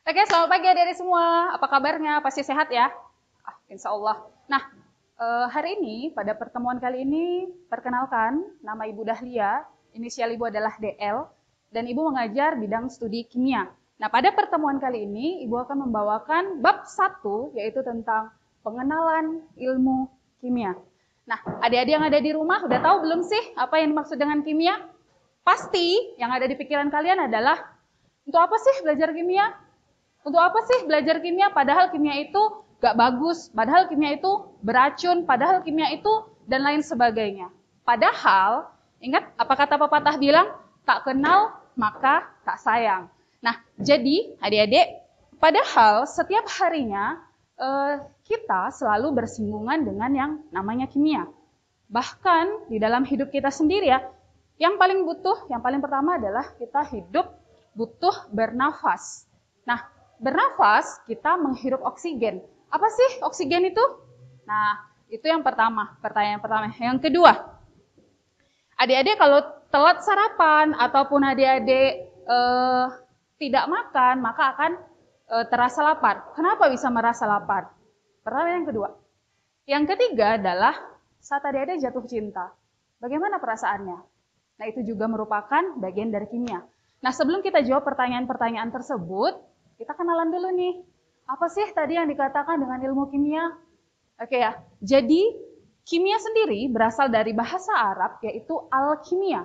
Oke, selamat pagi adik-adik semua. Apa kabarnya? Pasti sehat ya? Insya Allah. Nah, hari ini, pada pertemuan kali ini, perkenalkan, nama Ibu Dahlia, inisial Ibu adalah DL, dan Ibu mengajar bidang studi kimia. Nah, pada pertemuan kali ini, Ibu akan membawakan bab 1, yaitu tentang pengenalan ilmu kimia. Nah, adik-adik yang ada di rumah, udah tahu belum sih apa yang dimaksud dengan kimia? Pasti yang ada di pikiran kalian adalah, untuk apa sih belajar kimia? Untuk apa sih belajar kimia? Padahal kimia itu gak bagus, padahal kimia itu beracun, padahal kimia itu dan lain sebagainya. Padahal, ingat apa kata pepatah bilang? Tak kenal maka tak sayang. Nah, jadi adik-adik, padahal setiap harinya kita selalu bersinggungan dengan yang namanya kimia. Bahkan di dalam hidup kita sendiri ya, yang paling pertama adalah kita hidup butuh bernafas. Nah, bernafas, kita menghirup oksigen. Apa sih oksigen itu? Nah, itu yang pertama, pertanyaan pertama. Yang kedua, adik-adik kalau telat sarapan ataupun adik-adik tidak makan, maka akan terasa lapar. Kenapa bisa merasa lapar? Pertanyaan yang kedua. Yang ketiga adalah saat adik-adik jatuh cinta. Bagaimana perasaannya? Nah, itu juga merupakan bagian dari kimia. Nah, sebelum kita jawab pertanyaan-pertanyaan tersebut, kita kenalan dulu nih. Apa sih tadi yang dikatakan dengan ilmu kimia? Oke ya, jadi kimia sendiri berasal dari bahasa Arab yaitu alkimia.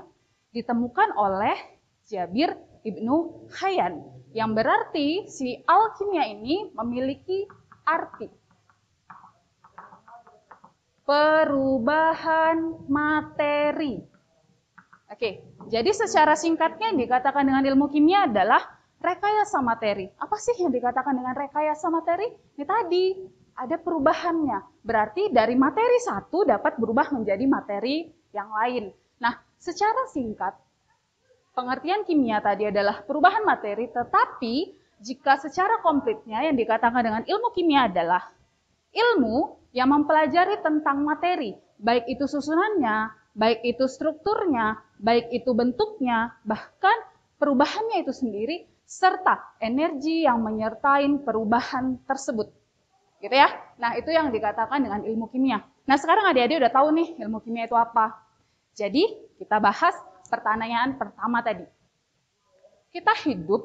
Ditemukan oleh Jabir Ibnu Hayyan. Yang berarti si alkimia ini memiliki arti perubahan materi. Oke, jadi secara singkatnya yang dikatakan dengan ilmu kimia adalah rekayasa materi. Apa sih yang dikatakan dengan rekayasa materi? Ini tadi, ada perubahannya. Berarti dari materi satu dapat berubah menjadi materi yang lain. Nah, secara singkat, pengertian kimia tadi adalah perubahan materi, tetapi jika secara komplitnya yang dikatakan dengan ilmu kimia adalah ilmu yang mempelajari tentang materi, baik itu susunannya, baik itu strukturnya, baik itu bentuknya, bahkan perubahannya itu sendiri, serta energi yang menyertai perubahan tersebut. Gitu ya. Nah, itu yang dikatakan dengan ilmu kimia. Nah, sekarang adik-adik udah tahu nih ilmu kimia itu apa. Jadi, kita bahas pertanyaan pertama tadi. Kita hidup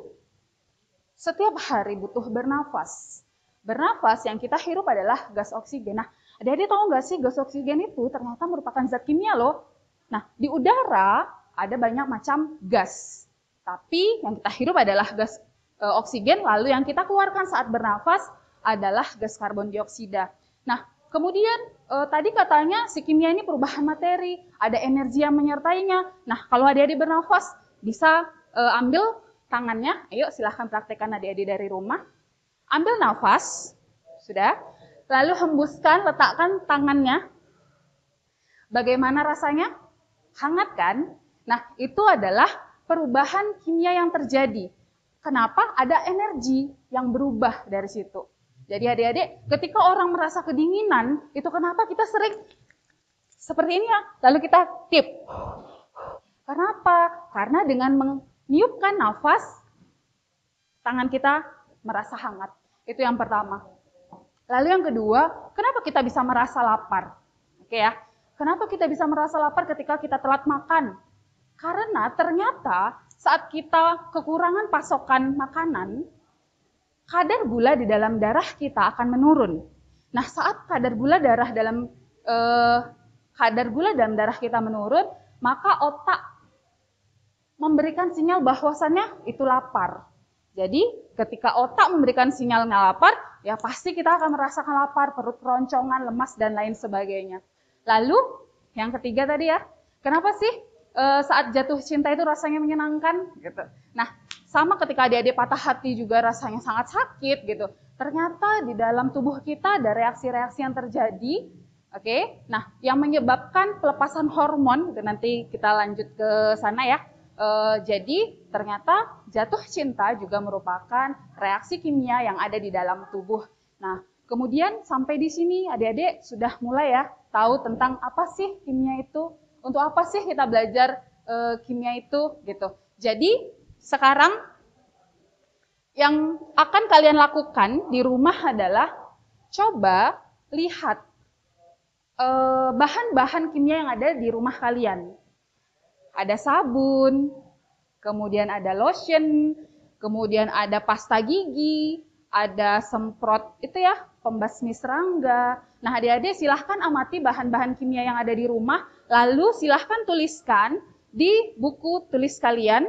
setiap hari butuh bernafas. Bernafas yang kita hirup adalah gas oksigen. Nah, adik-adik tahu nggak sih gas oksigen itu ternyata merupakan zat kimia loh. Nah, di udara ada banyak macam gas. Tapi yang kita hirup adalah gas oksigen, lalu yang kita keluarkan saat bernafas adalah gas karbon dioksida. Nah, kemudian tadi katanya si kimia ini perubahan materi, ada energi yang menyertainya. Nah, kalau adik-adik bernafas bisa ambil tangannya, ayo silahkan praktekkan adik-adik dari rumah. Ambil nafas, sudah. Lalu hembuskan, letakkan tangannya. Bagaimana rasanya? Hangat kan? Nah, itu adalah perubahan kimia yang terjadi. Kenapa? Ada energi yang berubah dari situ. Jadi adik-adik, ketika orang merasa kedinginan, itu kenapa kita sering seperti ini ya? Lalu kita tip. Kenapa? Karena dengan meniupkan nafas, tangan kita merasa hangat. Itu yang pertama. Lalu yang kedua, kenapa kita bisa merasa lapar? Oke ya. Kenapa kita bisa merasa lapar ketika kita telat makan? Karena ternyata saat kita kekurangan pasokan makanan, kadar gula di dalam darah kita akan menurun. Nah, saat kadar gula dalam darah kita menurun, maka otak memberikan sinyal bahwasannya itu lapar. Jadi ketika otak memberikan sinyalnya lapar, ya pasti kita akan merasakan lapar, perut keroncongan, lemas, dan lain sebagainya. Lalu yang ketiga tadi ya, kenapa sih saat jatuh cinta itu rasanya menyenangkan? Gitu. Nah, sama ketika adik-adik patah hati juga rasanya sangat sakit gitu. Ternyata di dalam tubuh kita ada reaksi-reaksi yang terjadi. Oke, nah yang menyebabkan pelepasan hormon, nanti kita lanjut ke sana ya. Jadi ternyata jatuh cinta juga merupakan reaksi kimia yang ada di dalam tubuh. Nah, kemudian sampai di sini adik-adik sudah mulai ya tahu tentang apa sih kimia itu, untuk apa sih kita belajar kimia itu gitu. Jadi sekarang Yang akan kalian lakukan di rumah adalah coba lihat bahan-bahan kimia yang ada di rumah kalian. Ada sabun, kemudian ada lotion, kemudian ada pasta gigi, ada semprot itu ya, pembasmi serangga. Nah, adik-adik silahkan amati bahan-bahan kimia yang ada di rumah, lalu silahkan tuliskan di buku tulis kalian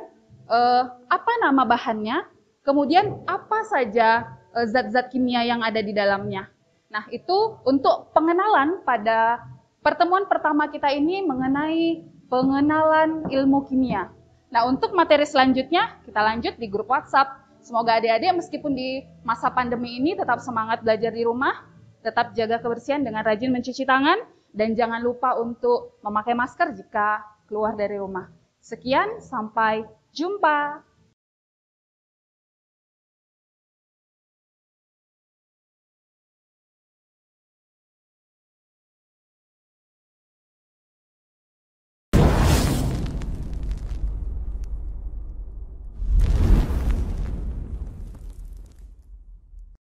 apa nama bahannya, kemudian apa saja zat-zat kimia yang ada di dalamnya. Nah, itu untuk pengenalan pada pertemuan pertama kita ini mengenai pengenalan ilmu kimia. Nah, untuk materi selanjutnya kita lanjut di grup WhatsApp. Semoga adik-adik meskipun di masa pandemi ini tetap semangat belajar di rumah, tetap jaga kebersihan dengan rajin mencuci tangan, dan jangan lupa untuk memakai masker jika keluar dari rumah. Sekian, sampai jumpa.